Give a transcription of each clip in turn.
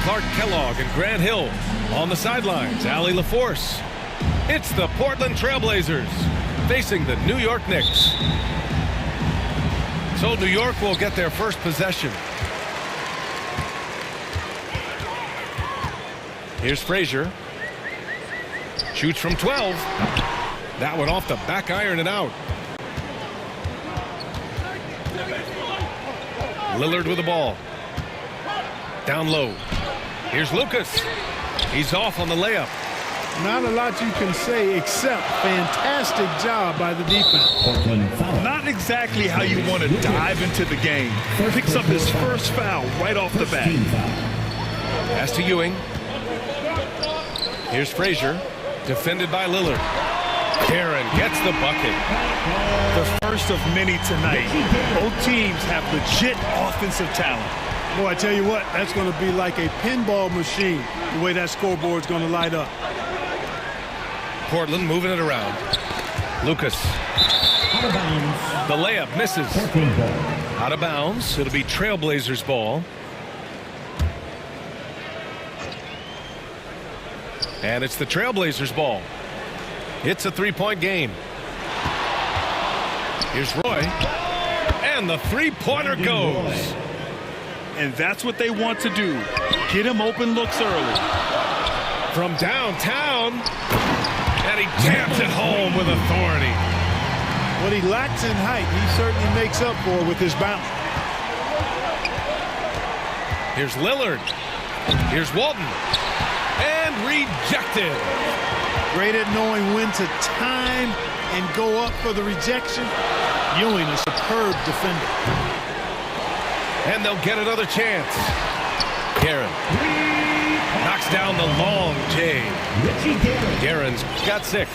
Clark Kellogg and Grant Hill. On the sidelines, Allie LaForce. It's the Portland Trailblazers facing the New York Knicks. So New York will get their first possession. Here's Frazier. Shoots from 12. That one off the back iron and out. Lillard with the ball. Down low. Here's Lucas. He's off on the layup. Not a lot you can say except fantastic job by the defense. Not exactly how you want to dive into the game. Picks up his first foul right off the bat. Pass to Ewing. Here's Frazier. Defended by Lillard. Karen gets the bucket. The first of many tonight. Both teams have legit offensive talent. Boy, I tell you what, that's going to be like a pinball machine, the way that scoreboard's going to light up. Portland moving it around. Lucas. The layup misses. Out of bounds. It'll be Trailblazers ball. And it's the Trailblazers ball. It's a three-point game. Here's Roy. And the three-pointer goes. And that's what they want to do. Get him open looks early. From downtown. And he jams it home with authority. What he lacks in height, he certainly makes up for with his bounce. Here's Lillard. Here's Walton. And rejected. Great at knowing when to time and go up for the rejection. Ewing, a superb defender. And they'll get another chance. Guerin knocks down the long J. Guerin's got 6.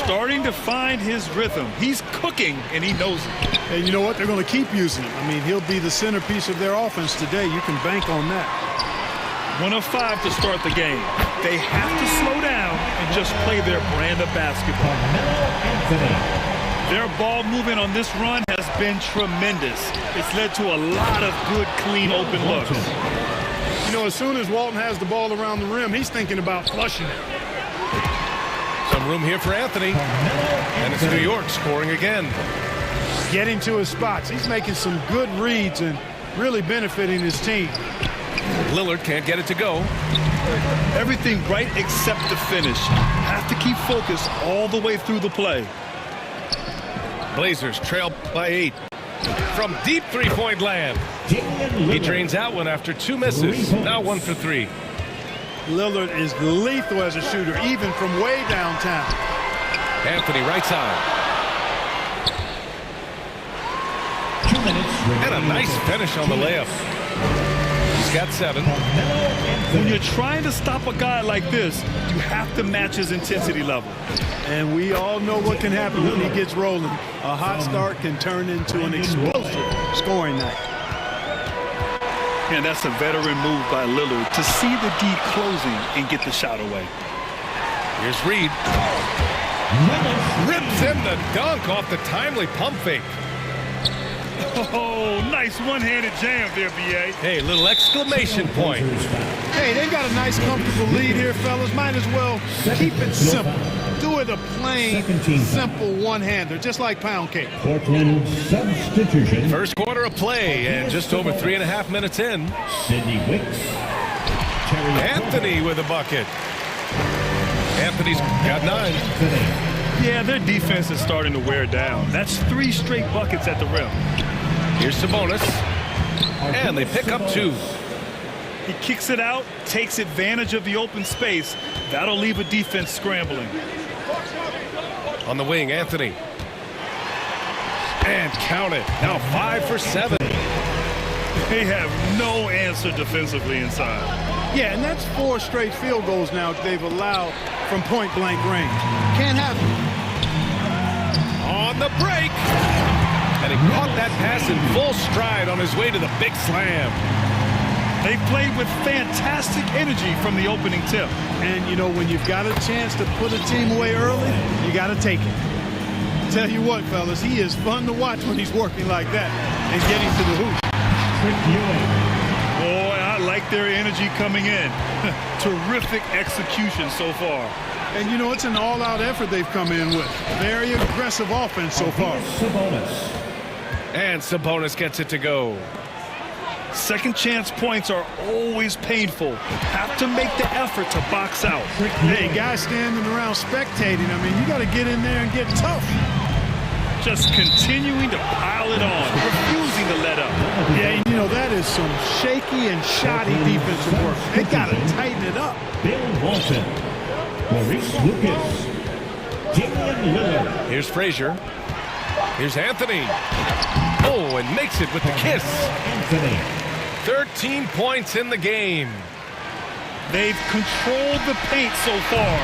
Starting to find his rhythm. He's cooking, and he knows it. And you know what? They're going to keep using him. I mean, he'll be the centerpiece of their offense today. You can bank on that. 1 of 5 to start the game. They have to slow down and just play their brand of basketball. Their ball movement on this run has been tremendous. It's led to a lot of good, clean, open looks. You know, as soon as Walton has the ball around the rim, he's thinking about flushing it. Some room here for Anthony. And it's New York scoring again. Getting to his spots. He's making some good reads and really benefiting his team. Lillard can't get it to go. Everything right except the finish. Have to keep focused all the way through the play. Blazers trail by 8. From deep three-point land. He drains out one after 2 misses. Now 1 for 3. Lillard is lethal as a shooter, even from way downtown. Anthony right side. And a nice finish on the layup. He's got 7. When you're trying to stop a guy like this, you have to match his intensity level. And we all know what can happen when he gets rolling. A hot start can turn into an explosive scoring night. And that's a veteran move by Lillard to see the D closing and get the shot away. Here's Reed. Rips him the dunk off the timely pump fake. Oh, nice one-handed jam there, B.A. Hey, little exclamation point. Hey, they've got a nice, comfortable lead here, fellas. Might as well keep it simple. Do it a plain, simple one-hander, just like pound cake. Portland substitution. First quarter of play, and just over 3.5 minutes in. Sidney Wicks. Anthony with a bucket. Anthony's got 9. Yeah, their defense is starting to wear down. That's 3 straight buckets at the rim. Here's Sabonis. And they pick up 2. He kicks it out, takes advantage of the open space. That'll leave a defense scrambling. On the wing, Anthony. And count it. Now 5 for 7. They have no answer defensively inside. Yeah, and that's 4 straight field goals now they've allowed from point-blank range. Can't have it. On the break. And he caught that pass in full stride on his way to the big slam. They played with fantastic energy from the opening tip. And, you know, when you've got a chance to put a team away early, you got to take it. Tell you what, fellas, he is fun to watch when he's working like that and getting to the hoop. Boy, I like like their energy coming in. Terrific execution so far. And, you know, it's an all-out effort they've come in with. Very aggressive offense so far. And Sabonis gets it to go. Second chance points are always painful. Have to make the effort to box out. Hey, guys standing around spectating, I mean, you got to get in there and get tough. Just continuing to pile it on, refusing to let up. Yeah, you know, that is some shaky and shoddy defensive work. They got to tighten it up. Bill Walton, Maurice Lucas, Damian Lillard. Here's Frazier. Here's Anthony. Oh, and makes it with the kiss. Anthony. 13 points in the game. They've controlled the paint so far.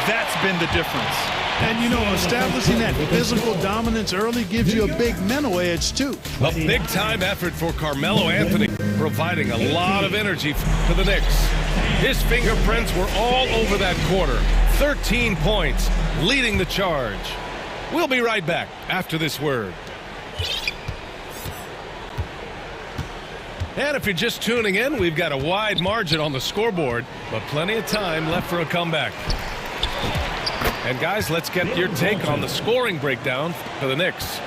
That's been the difference. And, you know, establishing that physical dominance early gives you a big mental edge, too. A big-time effort for Carmelo Anthony, providing a lot of energy for the Knicks. His fingerprints were all over that quarter. 13 points, leading the charge. We'll be right back after this word. And if you're just tuning in, we've got a wide margin on the scoreboard, but plenty of time left for a comeback. And guys, let's get your take on the scoring breakdown for the Knicks.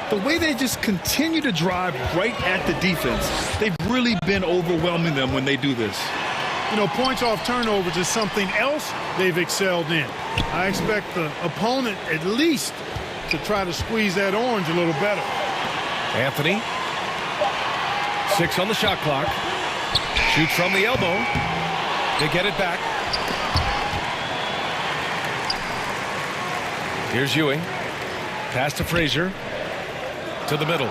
The way they just continue to drive right at the defense, they've really been overwhelming them when they do this. You know, points off turnovers is something else they've excelled in. I expect the opponent at least to try to squeeze that orange a little better. Anthony. 6 on the shot clock. Shoots from the elbow. They get it back. Here's Ewing. Pass to Frazier. To the middle.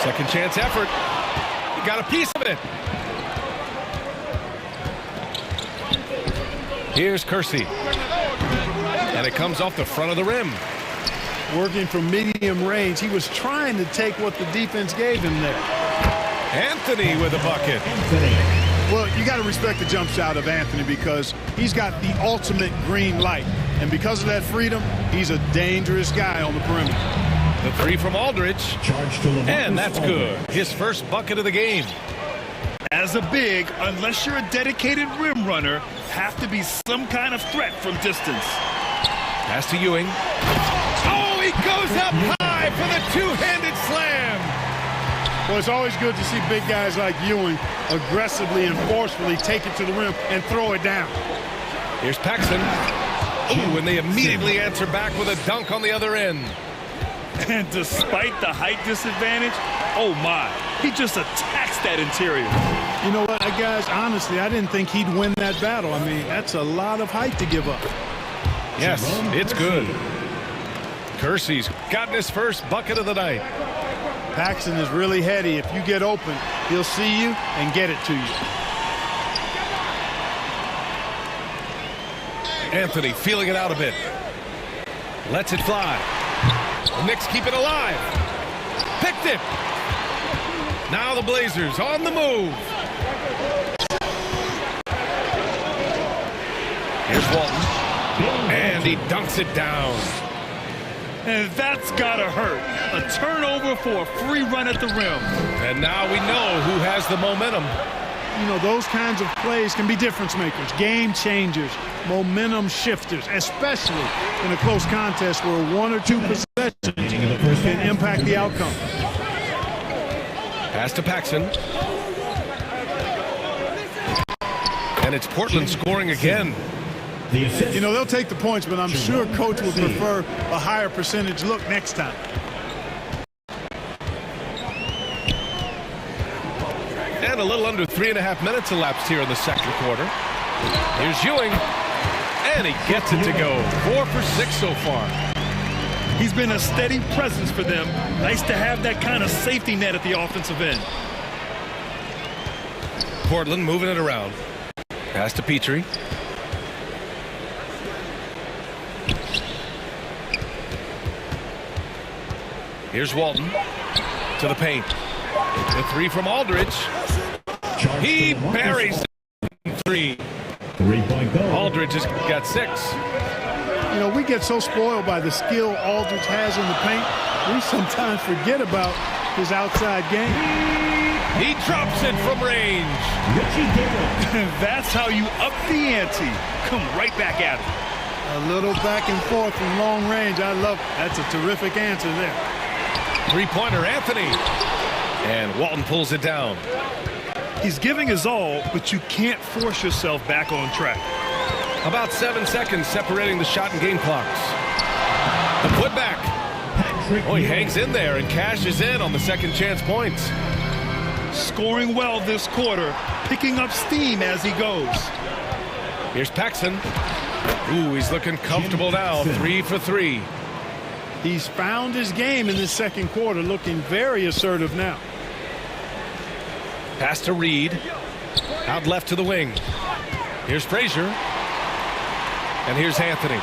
Second chance effort. He got a piece of it. Here's Kersey. And it comes off the front of the rim. Working from medium range, he was trying to take what the defense gave him there. Anthony with a bucket. Well, you got to respect the jump shot of Anthony because he's got the ultimate green light. And because of that freedom, he's a dangerous guy on the perimeter. The three from Aldridge. And that's good. His first bucket of the game. As a big, unless you're a dedicated rim runner, have to be some kind of threat from distance. Pass to Ewing. Oh, he goes up high for the two-handed slam. Well, it's always good to see big guys like Ewing aggressively and forcefully take it to the rim and throw it down. Here's Paxson. Ooh, and they immediately answer back with a dunk on the other end. And despite the height disadvantage, oh my, he just attacks that interior. You know what, guys, honestly, I didn't think he'd win that battle. I mean, that's a lot of height to give up. Yes, it's good. Kersey's gotten his first bucket of the night. Paxson is really heady. If you get open, he'll see you and get it to you. Anthony feeling it out a bit. Lets it fly. The Knicks keep it alive. Picked it. Now the Blazers on the move. Here's Walton. And he dunks it down. And that's gotta hurt. A turnover for a free run at the rim. And now we know who has the momentum. You know, those kinds of plays can be difference makers, game changers, momentum shifters, especially in a close contest where one or two possessions can impact the outcome. Pass to Paxson. And it's Portland scoring again. You know, they'll take the points, but I'm sure coach would prefer a higher percentage look next time. And a little under 3.5 minutes elapsed here in the second quarter. Here's Ewing. And he gets it to go. 4 for 6 so far. He's been a steady presence for them. Nice to have that kind of safety net at the offensive end. Portland moving it around. Pass to Petrie. Here's Walton to the paint. The three from Aldridge. He buries the three. Aldridge has got 6. You know, we get so spoiled by the skill Aldridge has in the paint, we sometimes forget about his outside game. He drops it from range. That's how you up the ante. Come right back at it. A little back and forth from long range. I love it. That's a terrific answer there. Three-pointer, Anthony. And Walton pulls it down. He's giving his all, but you can't force yourself back on track. About 7 seconds separating the shot and game clocks. The putback. Oh, he hangs in there and cashes in on the second chance points. Scoring well this quarter, picking up steam as he goes. Here's Paxson. Ooh, he's looking comfortable now. 3 for 3. He's found his game in the second quarter, looking very assertive now. Pass to Reed. Out left to the wing. Here's Frazier. And here's Anthony.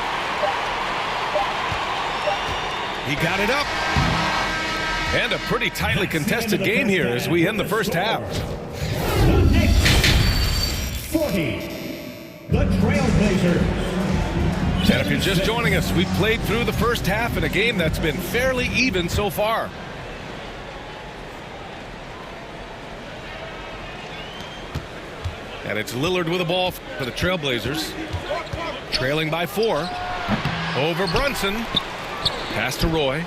He got it up. And a pretty tightly contested game here as we end the first half. The Knicks 40. The Trailblazers. And if you're just joining us, we've played through the first half in a game that's been fairly even so far. And it's Lillard with the ball for the Trailblazers. Trailing by 4. Over Brunson. Pass to Roy.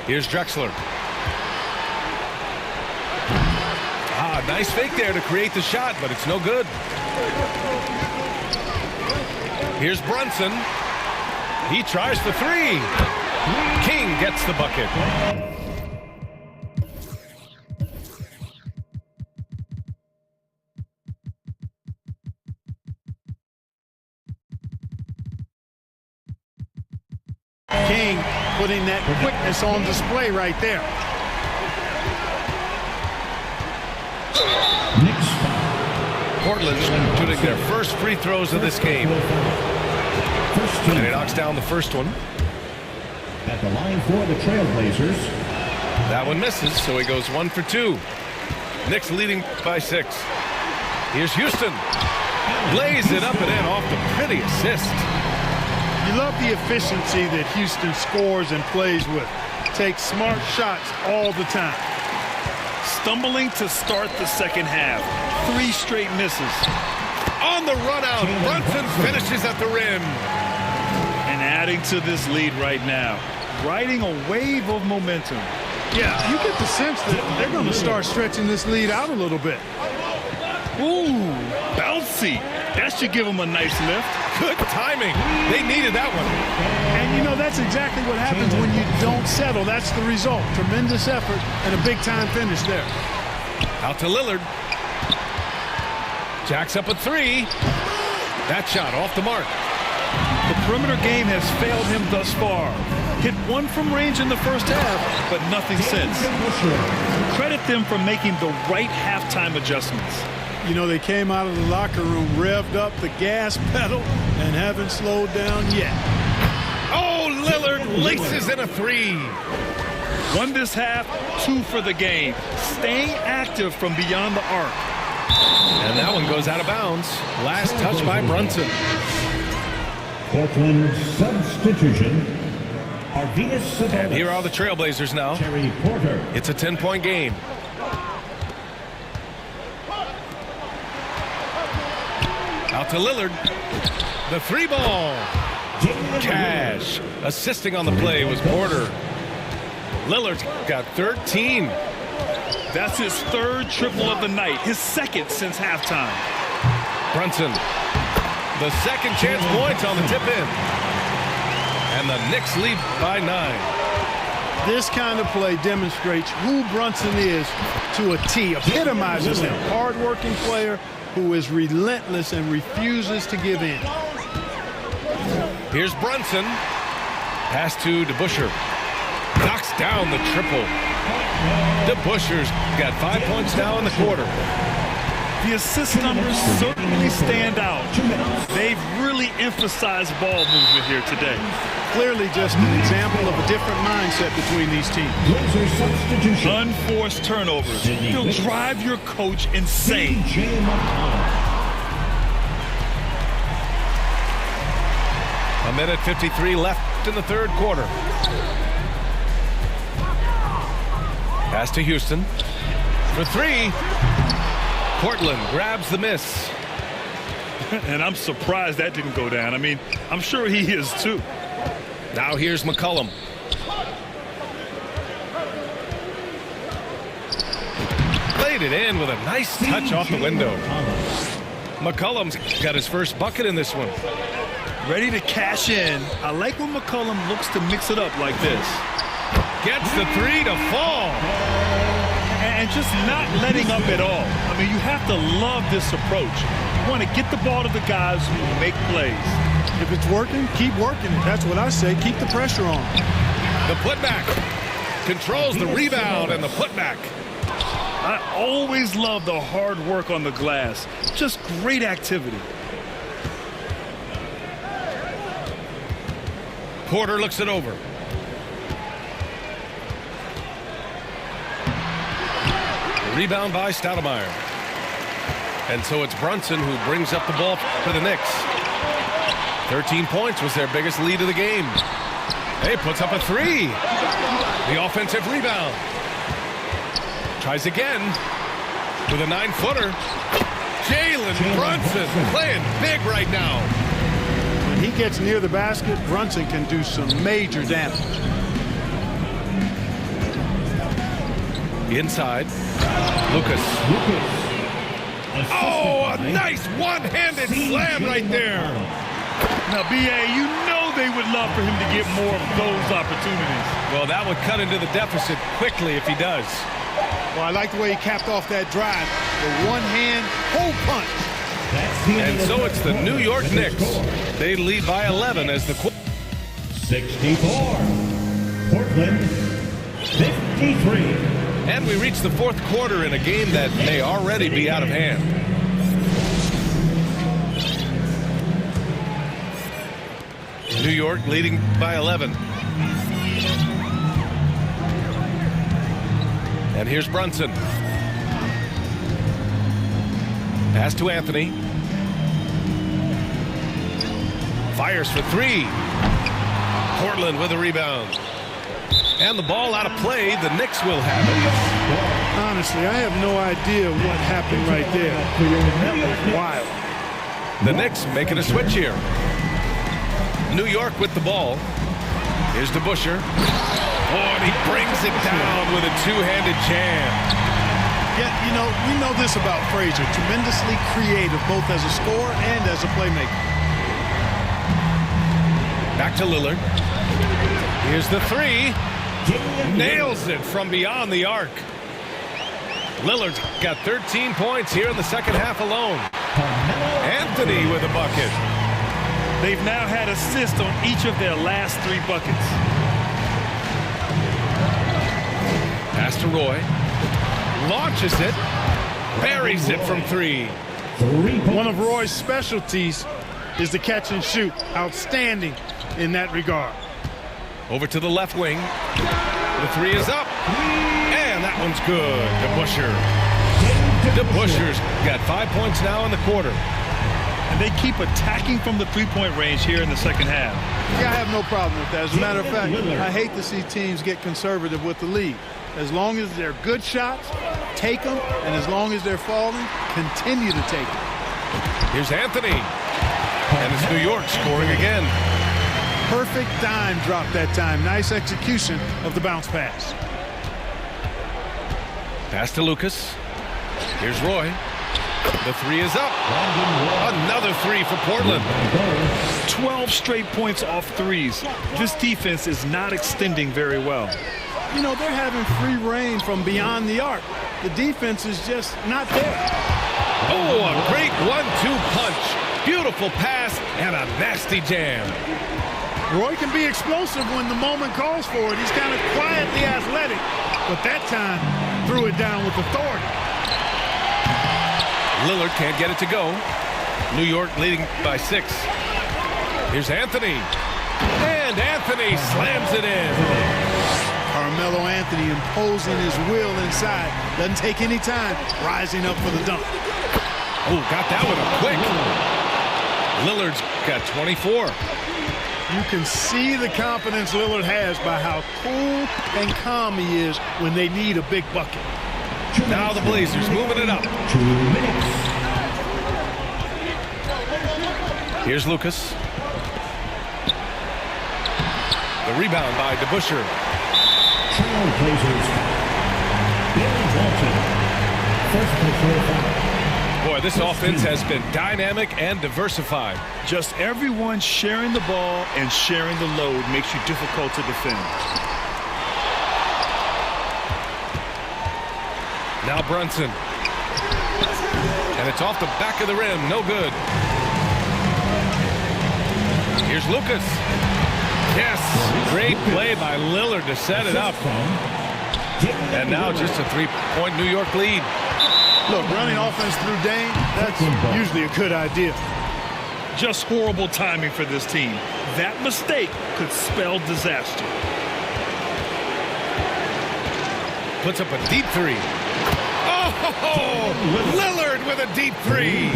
Here's Drexler. Nice fake there to create the shot, but it's no good. Here's Brunson. He tries for 3. King gets the bucket. King putting that quickness on display right there. Portland shooting their first free throws of this game. And he knocks down the first one. At the line for the Trailblazers. That one misses, so he goes 1 for 2. Knicks leading by 6. Here's Houston. Lays it up and in off the pretty assist. You love the efficiency that Houston scores and plays with. Takes smart shots all the time. Stumbling to start the second half. 3 straight misses. On the run out, Brunson finishes at the rim. And adding to this lead right now. Riding a wave of momentum. Yeah, you get the sense that they're going to start stretching this lead out a little bit. Ooh, bouncy. That should give them a nice lift. Good timing. They needed that one. And, you know, that's exactly what happens when you don't settle. That's the result. Tremendous effort and a big-time finish there. Out to Lillard. Jacks up a 3. That shot off the mark. The perimeter game has failed him thus far. Hit 1 from range in the first half, but nothing since. Credit them for making the right halftime adjustments. You know, they came out of the locker room, revved up the gas pedal, and haven't slowed down yet. Oh, Lillard laces in a 3. 1 this half, 2 for the game. Staying active from beyond the arc. And that one goes out of bounds. Last touch by Brunson. Portland substitution. And here are the Trailblazers now. Terry Porter. It's a 10-point game. Out to Lillard. The 3 ball. Cash. Assisting on the play was Porter. Lillard's got 13. That's his 3rd triple of the night. His 2nd since halftime. Brunson. The second chance points on the tip-in. And the Knicks lead by 9. This kind of play demonstrates who Brunson is to a T. Epitomizes him. Hard-working player who is relentless and refuses to give in. Here's Brunson. Pass to DeBusschere. Knocks down the triple. DeBusschere's got 5 points now in the quarter. The assist numbers certainly stand out. They've really emphasized ball movement here today. Clearly just an example of a different mindset between these teams. Unforced turnovers. They'll drive your coach insane. A minute 53 left in the 3rd quarter. Pass to Houston. for three. Portland grabs the miss. And I'm surprised that didn't go down. I mean, I'm sure he is too. Now here's McCollum. Played it in with a nice touch off the window. McCollum's got his first bucket in this one. Ready to cash in. I like when McCollum looks to mix it up like this. Gets the three to fall. And just not letting up at all. I mean, you have to love this approach. You want to get the ball to the guys who make plays. If it's working, keep working it. That's what I say. Keep the pressure on. The putback. Controls the rebound and the putback. I always love the hard work on the glass. Just great activity. Porter looks it over. Rebound by Stoudemire. And so it's Brunson who brings up the ball for the Knicks. 13 points was their biggest lead of the game. Hey, puts up a three. The offensive rebound. Tries again with a 9-footer. Jalen Brunson playing big right now. When he gets near the basket, Brunson can do some major damage. Inside, Lucas. Oh, a nice one-handed slam right there. Now, B.A., you know they would love for him to get more of those opportunities. Well, that would cut into the deficit quickly if he does. Well, I like the way he capped off that drive. The one-hand hole punch. And so it's the New York Knicks. They lead by 11 as the 64. Portland 53. And we reach the fourth quarter in a game that may already be out of hand. New York leading by 11. And here's Brunson. Pass to Anthony. Fires for three. Portland with a rebound. And the ball out of play. The Knicks will have it. Honestly, I have no idea what happened right there. That was wild. The Knicks making a switch here. New York with the ball. Here's DeBusschere. Oh, and he brings it down with a two-handed jam. Yeah, you know, we know this about Frazier. Tremendously creative, both as a scorer and as a playmaker. Back to Lillard. Here's the three. Nails it from beyond the arc. Lillard's got 13 points here in the second half alone. Anthony with a bucket. They've now had assists on each of their last three buckets. Pass to Roy. Launches it. Buries it from three. One of Roy's specialties is the catch and shoot. Outstanding in that regard. Over to the left wing. The three is up. And that one's good. DeBusschere's got 5 points now in the quarter. And they keep attacking from the three-point range here in the second half. Yeah, I have no problem with that. As a matter of fact, I hate to see teams get conservative with the lead. As long as they're good shots, take them. And as long as they're falling, continue to take them. Here's Anthony. And it's New York scoring again. Perfect dime drop that time. Nice execution of the bounce pass. Pass to Lucas. Here's Roy. The three is up. Another three for Portland. 12 straight points off threes. This defense is not extending very well. You know, they're having free reign from beyond the arc. The defense is just not there. Oh, a great 1-2 punch. Beautiful pass and a nasty jam. Roy can be explosive when the moment calls for it. He's kind of quietly athletic, but that time threw it down with authority. Lillard can't get it to go. New York leading by 6. Here's Anthony. And Anthony slams it in. Carmelo Anthony imposing his will inside. Doesn't take any time. Rising up for the dunk. Oh, got that one up quick. Lillard's got 24. You can see the confidence Lillard has by how cool and calm he is when they need a big bucket. Now the Blazers moving it up. Here's Lucas. The rebound by DeBusschere. Trailblazers. Billy Walton. First personal foul. Boy, this offense has been dynamic and diversified. Just everyone sharing the ball and sharing the load makes you difficult to defend. Now Brunson. And it's off the back of the rim. No good. Here's Lucas. Yes, great play by Lillard to set it up. And now just a three-point New York lead. Look, running offense through Dame, that's usually a good idea. Just horrible timing for this team. That mistake could spell disaster. Puts up a deep three. Oh, Lillard with a deep three.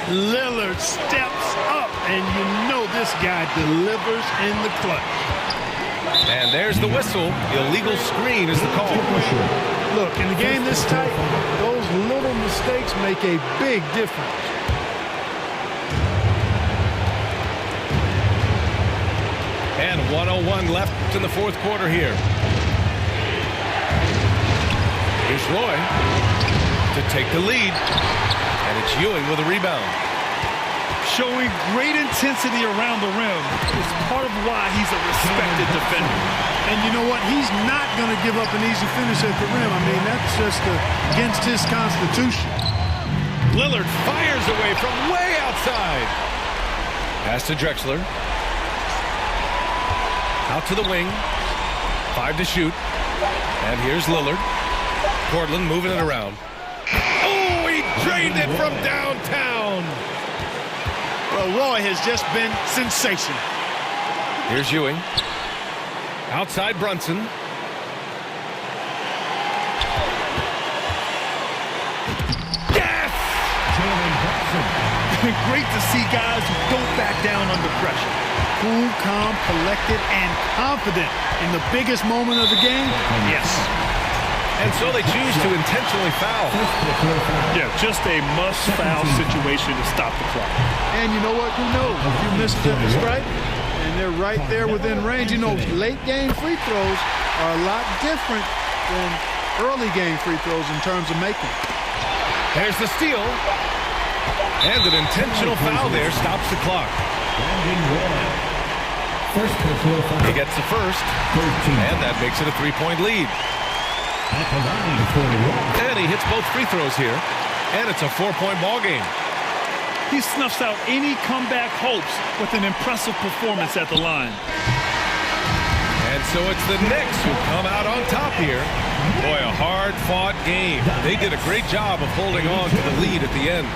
Lillard steps up, and you know this guy delivers in the clutch. And there's the whistle. Illegal screen is the call. Look, in a game this tight, those little mistakes make a big difference. And 1:01 left in the fourth quarter here. Here's Roy to take the lead. And it's Ewing with a rebound. Showing great intensity around the rim is part of why he's a respected defender. And you know what? He's not going to give up an easy finish at the rim. I mean, that's just against his constitution. Lillard fires away from way outside. Pass to Drexler. Out to the wing. 5 to shoot. And here's Lillard. Portland moving it around. Oh, he drained it from downtown. Well, Roy has just been sensational. Here's Ewing. Outside Brunson. Yes! Great to see guys who don't back down under pressure. Cool, calm, collected, and confident in the biggest moment of the game. Yes. And so they choose to intentionally foul. Yeah, just a must-foul situation to stop the clock. And you know what? Who knows? If you miss the strike, and they're right there within range. You know, late-game free throws are a lot different than early-game free throws in terms of making. There's the steal. And an intentional foul there stops the clock. He gets the first. And that makes it a three-point lead. And he hits both free throws here. And it's a 4-point ball game. He snuffs out any comeback hopes with an impressive performance at the line. And so it's the Knicks who come out on top here. Boy, a hard-fought game. They did a great job of holding on to the lead at the end.